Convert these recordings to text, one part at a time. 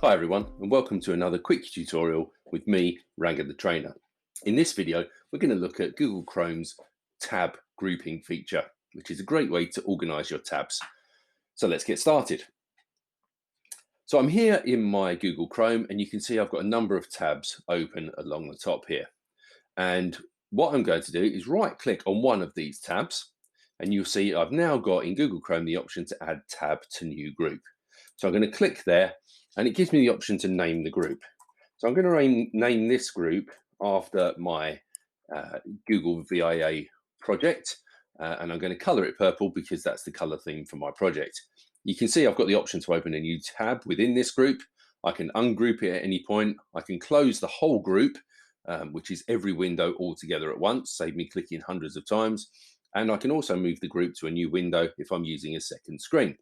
Hi everyone, and welcome to another quick tutorial with me, Ranga the Trainer. In this video, we're going to look at Google Chrome's tab grouping feature, which is a great way to organize your tabs. So let's get started. So I'm here in my Google Chrome, and you can see I've got a number of tabs open along the top here. And what I'm going to do is right click on one of these tabs, and you'll see I've now got in Google Chrome the option to add tab to new group. So I'm going to click there, and it gives me the option to name the group. So I'm going to name this group after my Google VIA project, and I'm going to color it purple because that's the color theme for my project. You can see I've got the option to open a new tab within this group. I can ungroup it at any point. I can close the whole group, which is every window all together at once, save me clicking hundreds of times. And I can also move the group to a new window if I'm using a second screen.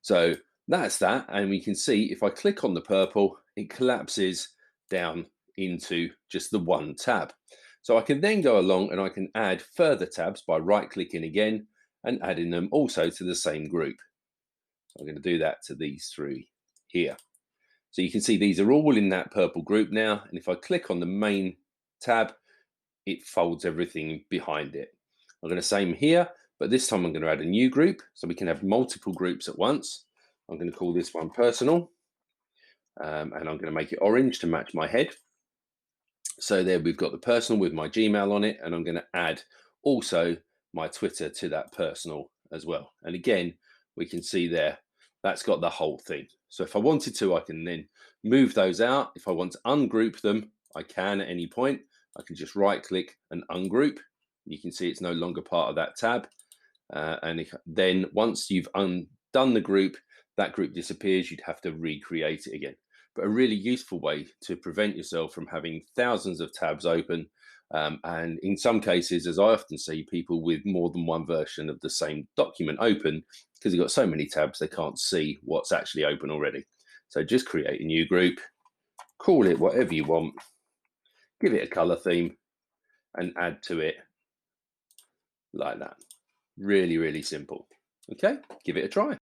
So that's that. And we can see if I click on the purple, it collapses down into just the one tab. So I can then go along and I can add further tabs by right clicking again and adding them also to the same group. So I'm going to do that to these three here. So you can see these are all in that purple group now. And if I click on the main tab, it folds everything behind it. I'm going to same here, but this time I'm going to add a new group so we can have multiple groups at once. I'm going to call this one personal, and I'm going to make it orange to match my head. So there we've got the personal with my Gmail on it, and I'm going to add also my Twitter to that personal as well. And again, we can see there, that's got the whole thing. So if I wanted to, I can then move those out. If I want to ungroup them, I can at any point. I can just right click and ungroup. You can see it's no longer part of that tab. Then once you've undone the group, that group disappears. You'd have to recreate it again. But a really useful way to prevent yourself from having thousands of tabs open. And in some cases, as I often see, people with more than one version of the same document open, because they've got so many tabs, they can't see what's actually open already. So just create a new group, call it whatever you want, give it a color theme, and add to it like that. Really, really simple. Okay, give it a try.